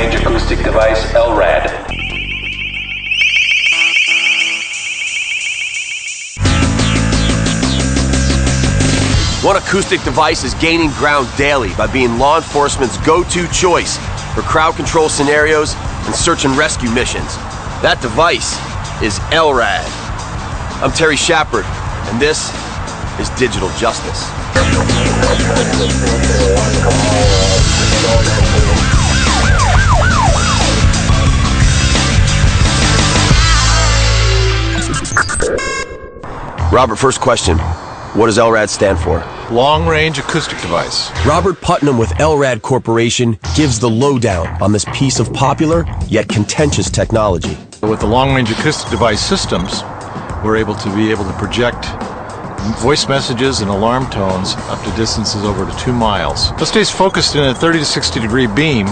long-range acoustic device, LRAD. One acoustic device is gaining ground daily by being law enforcement's go-to choice for crowd control scenarios and search and rescue missions. That device is LRAD. I'm Terry Shepard, and this is Digital Justice. Robert, first question. What does LRAD stand for? Long-range acoustic device. Robert Putnam with LRAD Corporation gives the lowdown on this piece of popular yet contentious technology. With the long-range acoustic device systems, we're able to project voice messages and alarm tones up to distances over to 2 miles. It stays focused in a 30 to 60 degree beam,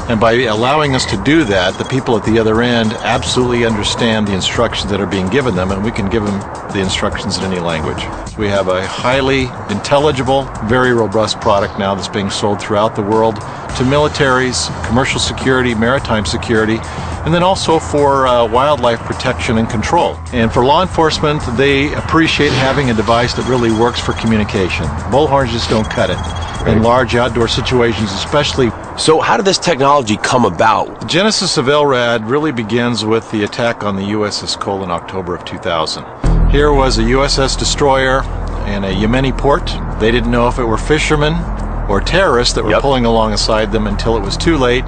and by allowing us to do that, the people at the other end absolutely understand the instructions that are being given them, and we can give them the instructions in any language. We have a highly intelligible, very robust product now that's being sold throughout the world to militaries, commercial security, maritime security, and then also for wildlife protection and control. And for law enforcement, they appreciate having a device that really works for communication. Bullhorns just don't cut it in large outdoor situations, especially. So how did this technology come about? The genesis of LRAD really begins with the attack on the USS Cole in October of 2000. Here was a USS destroyer in a Yemeni port. They didn't know if it were fishermen or terrorists that were pulling alongside them until it was too late.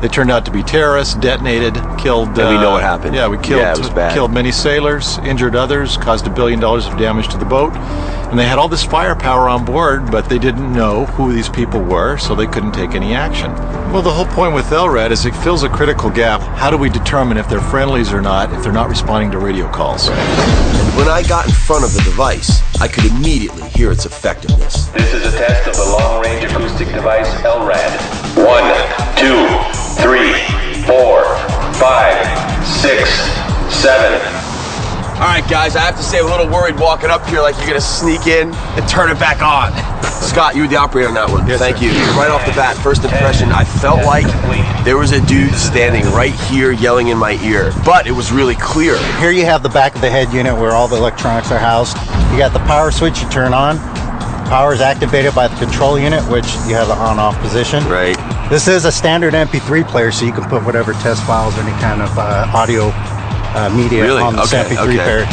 They turned out to be terrorists, detonated, killed... And we know what happened. Yeah, it was bad. Killed many sailors, injured others, caused $1 billion of damage to the boat. And they had all this firepower on board, but they didn't know who these people were, so they couldn't take any action. Well, the whole point with LRAD is it fills a critical gap. How do we determine if they're friendlies or not, if they're not responding to radio calls? And when I got in front of the device, I could immediately hear its effectiveness. This is a test of the long-range acoustic device, LRAD. 1, 2, 3, 4, 5, 6, 7. All right, guys, I have to say I'm a little worried walking up here like you're going to sneak in and turn it back on. Scott, you were the operator on that one. Yes, Thank sir. you. Right off the bat, first impression, I felt like there was a dude standing right here yelling in my ear, but it was really clear. Here you have the back of the head unit where all the electronics are housed. You got the power switch you turn on. Power is activated by the control unit, which you have the on-off position. Right. This is a standard MP3 player, so you can put whatever test files or any kind of audio media on this MP3 player.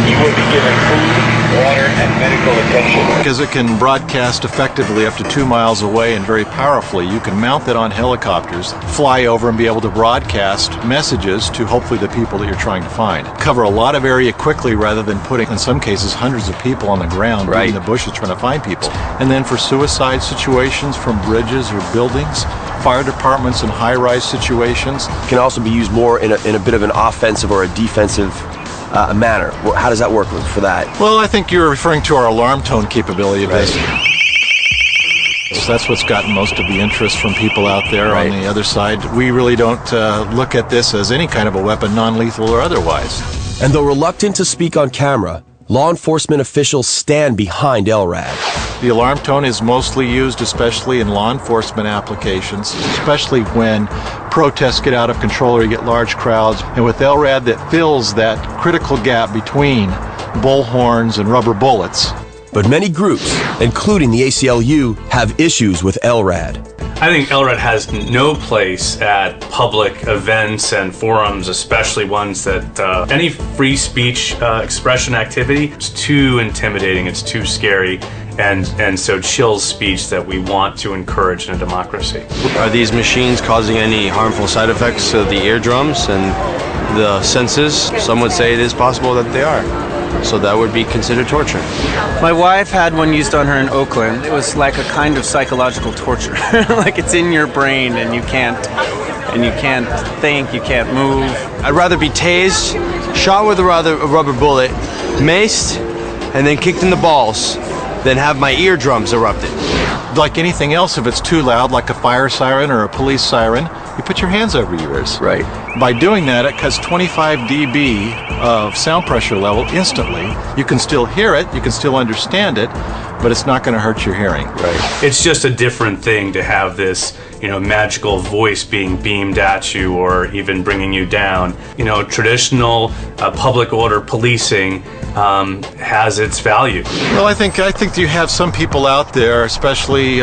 You will be given food, water, and medical attention. Because it can broadcast effectively up to 2 miles away and very powerfully, you can mount it on helicopters, fly over and be able to broadcast messages to hopefully the people that you're trying to find. Cover a lot of area quickly rather than putting, in some cases, hundreds of people on the ground in the bushes trying to find people. And then for suicide situations from bridges or buildings, fire departments and high-rise situations. Can also be used more in a bit of an offensive or a defensive manner. How does that work for that? Well, I think you're referring to our alarm tone capability of this. So that's what's gotten most of the interest from people out there on the other side. We really don't look at this as any kind of a weapon, non-lethal or otherwise. And though reluctant to speak on camera, law enforcement officials stand behind LRAD. The alarm tone is mostly used, especially in law enforcement applications, especially when protests get out of control or you get large crowds. And with LRAD, that fills that critical gap between bullhorns and rubber bullets. But many groups, including the ACLU, have issues with LRAD. I think LRAD has no place at public events and forums, especially ones that any free speech expression activity is too intimidating, it's too scary, and so chills speech that we want to encourage in a democracy. Are these machines causing any harmful side effects to the eardrums and the senses? Some would say it is possible that they are. So that would be considered torture. My wife had one used on her in Oakland. It was like a kind of psychological torture. Like it's in your brain and you can't think, you can't move. I'd rather be tased, shot with a rubber bullet, maced, and then kicked in the balls than have my eardrums erupted. Like anything else, if it's too loud, like a fire siren or a police siren, you put your hands over your ears. Right. By doing that, it cuts 25 dB of sound pressure level instantly. You can still hear it, you can still understand it, but it's not going to hurt your hearing. Right. It's just a different thing to have this, magical voice being beamed at you or even bringing you down. Traditional public order policing has its value. Well, I think you have some people out there, especially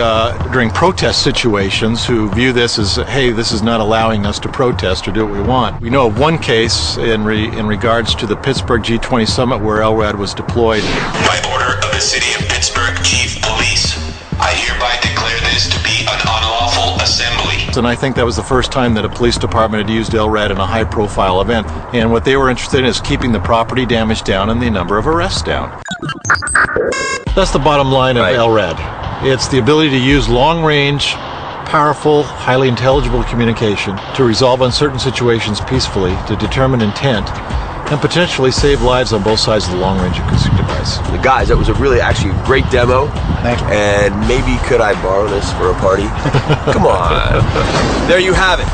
during protest situations, who view this as, hey, this is not allowing us to protest or do what we want. We know of one case in regards to the Pittsburgh G20 summit where LRAD was deployed. By order of the City of Pittsburgh Chief Police, I hereby declare this to be an unlawful assembly. And I think that was the first time that a police department had used LRAD in a high-profile event. And what they were interested in is keeping the property damage down and the number of arrests down. That's the bottom line of LRAD. It's the ability to use long-range, powerful, highly intelligible communication to resolve uncertain situations peacefully, to determine intent, and potentially save lives on both sides of the long-range acoustic device. The guys, that was a really actually great demo. Thank you. And maybe could I borrow this for a party? Come on. There you have it.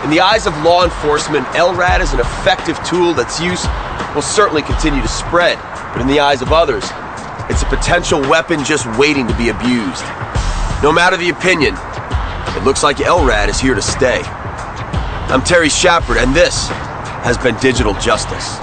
In the eyes of law enforcement, LRAD is an effective tool that's use will certainly continue to spread. But in the eyes of others, it's a potential weapon just waiting to be abused. No matter the opinion, it looks like LRAD is here to stay. I'm Terry Shepard, and this has been Digital Justice.